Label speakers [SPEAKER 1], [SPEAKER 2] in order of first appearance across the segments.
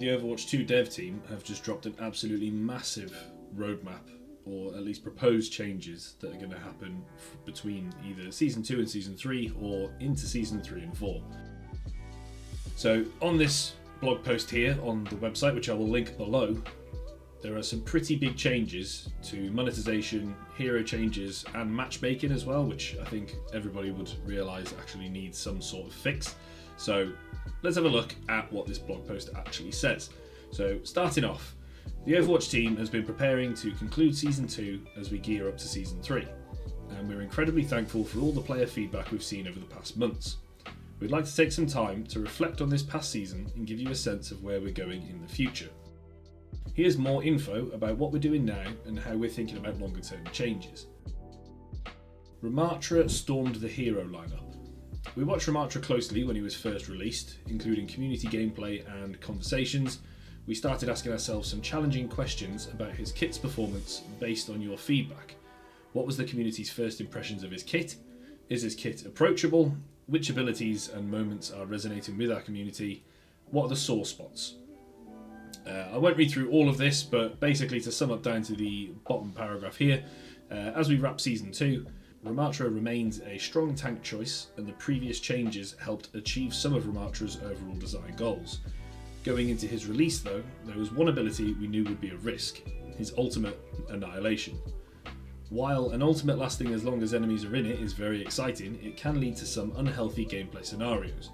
[SPEAKER 1] the Overwatch 2 dev team have just dropped an absolutely massive roadmap, or at least proposed changes that are going to happen between either Season 2 and Season 3 or into Season 3 and 4. So on this blog post here on the website, which I will link below, there are some pretty big changes to monetization, hero changes, and matchmaking as well, which I think everybody would realise actually needs some sort of fix. So let's have a look at what this blog post actually says. So starting off, the Overwatch team has been preparing to conclude Season 2 as we gear up to Season 3, and we're incredibly thankful for all the player feedback we've seen over the past months. We'd like to take some time to reflect on this past season and give you a sense of where we're going in the future. Here's more info about what we're doing now and how we're thinking about longer term changes. Ramatra stormed the hero lineup. We watched Ramatra closely when he was first released, including community gameplay and conversations. We started asking ourselves some challenging questions about his kit's performance based on your feedback. What was the community's first impressions of his kit? Is his kit approachable? Which abilities and moments are resonating with our community? What are the sore spots? I won't read through all of this, but basically to sum up down to the bottom paragraph here, as we wrap Season 2, Ramatra remains a strong tank choice, and the previous changes helped achieve some of Ramatra's overall design goals. Going into his release though, there was one ability we knew would be a risk, his ultimate, Annihilation. While an ultimate lasting as long as enemies are in it is very exciting, it can lead to some unhealthy gameplay scenarios.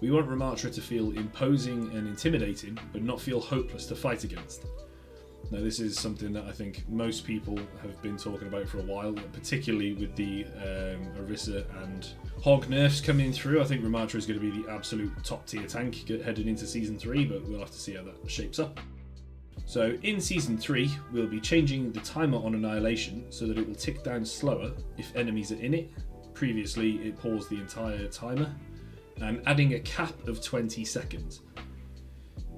[SPEAKER 1] We want Ramatra to feel imposing and intimidating, but not feel hopeless to fight against. Now this is something that I think most people have been talking about for a while, particularly with the Orisa and Hog nerfs coming through. I think Ramatra is going to be the absolute top tier tank heading into Season 3, but we'll have to see how that shapes up. So in Season 3, we'll be changing the timer on Annihilation so that it will tick down slower if enemies are in it. Previously it paused the entire timer, and adding a cap of 20 seconds.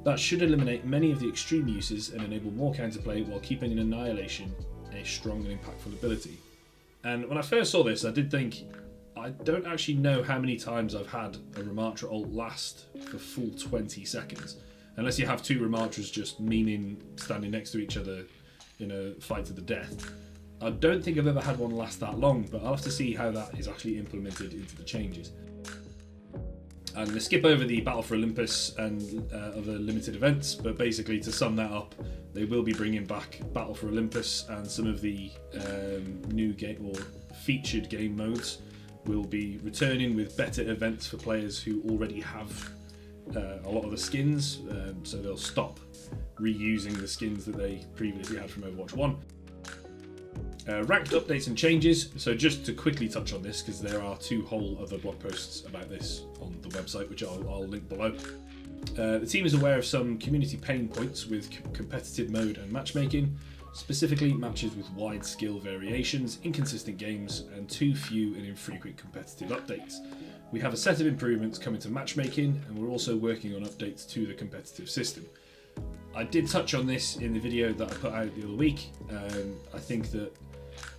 [SPEAKER 1] That should eliminate many of the extreme uses and enable more counterplay while keeping an Annihilation a strong and impactful ability. And when I first saw this, I did think, I don't actually know how many times I've had a Ramatra ult last for full 20 seconds. Unless you have two Ramatras just meaning standing next to each other in a fight to the death. I don't think I've ever had one last that long, but I'll have to see how that is actually implemented into the changes. I'm going to skip over the Battle for Olympus and other limited events, but basically to sum that up, they will be bringing back Battle for Olympus, and some of the new game or featured game modes will be returning with better events for players who already have a lot of the skins, so they'll stop reusing the skins that they previously had from Overwatch 1. Ranked updates and changes. So just to quickly touch on this, because there are two whole other blog posts about this on the website, which I'll link below. The team is aware of some community pain points with competitive mode and matchmaking, specifically matches with wide skill variations, inconsistent games, and too few and infrequent competitive updates. We have a set of improvements coming to matchmaking, and we're also working on updates to the competitive system. I did touch on this in the video that I put out the other week. I think that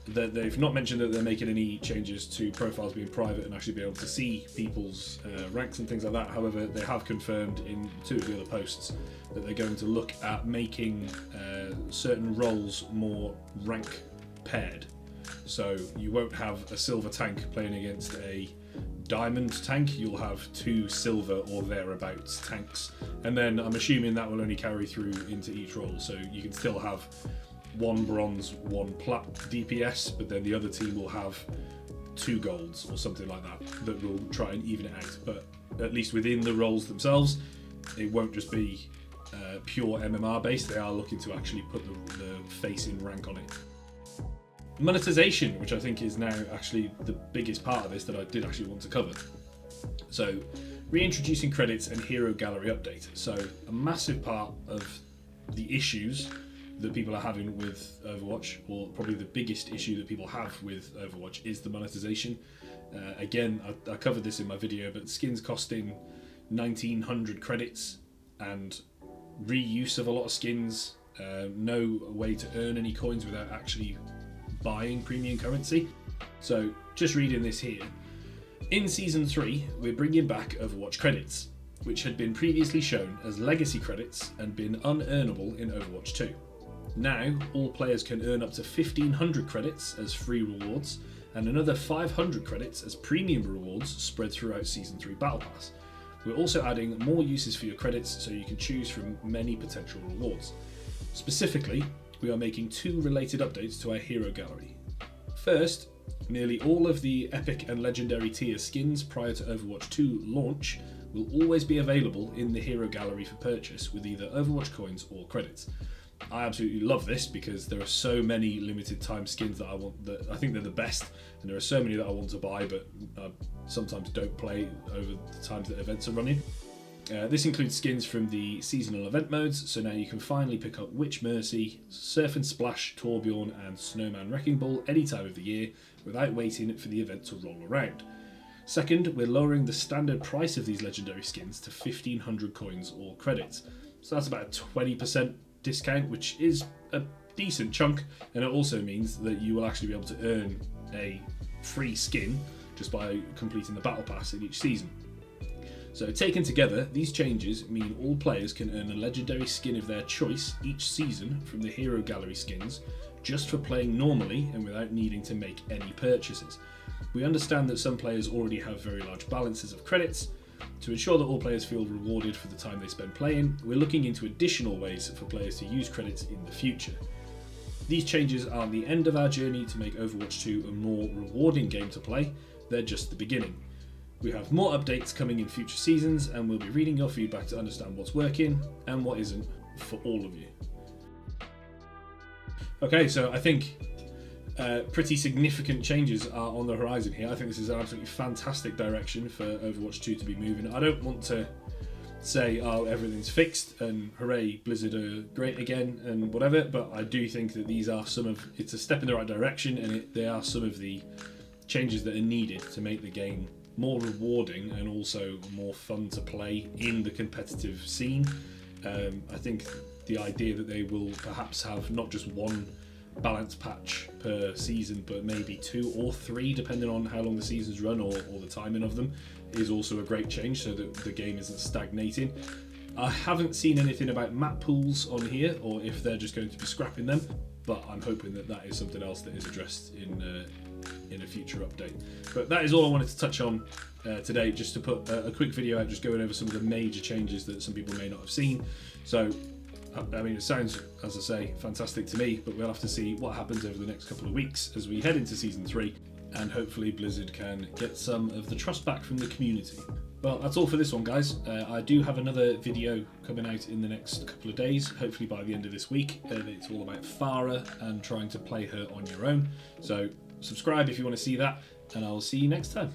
[SPEAKER 1] they've not mentioned that they're making any changes to profiles being private and actually be able to see people's ranks and things like that. However, they have confirmed in two of the other posts that they're going to look at making certain roles more rank paired. So you won't have a silver tank playing against a diamond tank, you'll have two silver or thereabouts tanks, and then I'm assuming that will only carry through into each role, so you can still have one bronze, one plat DPS, but then the other team will have two golds or something like that will try and even it out. But at least within the roles themselves, it won't just be pure MMR based. They are looking to actually put the face in rank on it. Monetization, which I think is now actually the biggest part of this that I did actually want to cover. So reintroducing credits and hero gallery update. So a massive part of the issues that people are having with Overwatch, or probably the biggest issue that people have with Overwatch, is the monetization. Again, I covered this in my video, but skins costing 1900 credits and reuse of a lot of skins, no way to earn any coins without actually buying premium currency. So just reading this here, in Season 3 we're bringing back Overwatch credits. which had been previously shown as legacy credits and been unearnable in Overwatch 2. Now, all players can earn up to 1500 credits as free rewards and another 500 credits as premium rewards spread throughout Season 3 Battle Pass. We're also adding more uses for your credits so you can choose from many potential rewards. Specifically, we are making 2 related updates to our hero gallery. First, nearly all of the epic and legendary tier skins prior to Overwatch 2 launch will always be available in the hero gallery for purchase with either Overwatch coins or credits. I absolutely love this because there are so many limited time skins that I think they're the best, and there are so many that I want to buy but sometimes don't play over the times that events are running. This includes skins from the seasonal event modes, so now you can finally pick up Witch Mercy, Surf and Splash, Torbjorn and Snowman Wrecking Ball any time of the year without waiting for the event to roll around. Second, we're lowering the standard price of these legendary skins to 1500 coins or credits, so that's about a 20% discount, which is a decent chunk, and it also means that you will actually be able to earn a free skin just by completing the battle pass in each season. So taken together, these changes mean all players can earn a legendary skin of their choice each season from the hero gallery skins just for playing normally and without needing to make any purchases. We understand that some players already have very large balances of credits. To ensure that all players feel rewarded for the time they spend playing, we're looking into additional ways for players to use credits in the future. These changes aren't the end of our journey to make Overwatch 2 a more rewarding game to play, they're just the beginning. We have more updates coming in future seasons, and we'll be reading your feedback to understand what's working and what isn't for all of you. Okay, so I think pretty significant changes are on the horizon here. I think this is an absolutely fantastic direction for Overwatch 2 to be moving. I don't want to say, oh, everything's fixed and hooray, Blizzard are great again and whatever, but I do think that these are it's a step in the right direction, and they are some of the changes that are needed to make the game more rewarding and also more fun to play in the competitive scene. I think the idea that they will perhaps have not just one balance patch per season but maybe 2 or 3 depending on how long the seasons run or the timing of them is also a great change, so that the game isn't stagnating. I haven't seen anything about map pools on here or if they're just going to be scrapping them, but I'm hoping that that is something else that is addressed in a future update. But that is all I wanted to touch on today, just to put a quick video out just going over some of the major changes that some people may not have seen. So I mean, it sounds, as I say, fantastic to me, but we'll have to see what happens over the next couple of weeks as we head into Season 3, and hopefully Blizzard can get some of the trust back from the community. Well, that's all for this one, guys. I do have another video coming out in the next couple of days, hopefully by the end of this week. It's all about Farah and trying to play her on your own. So subscribe if you want to see that, and I'll see you next time.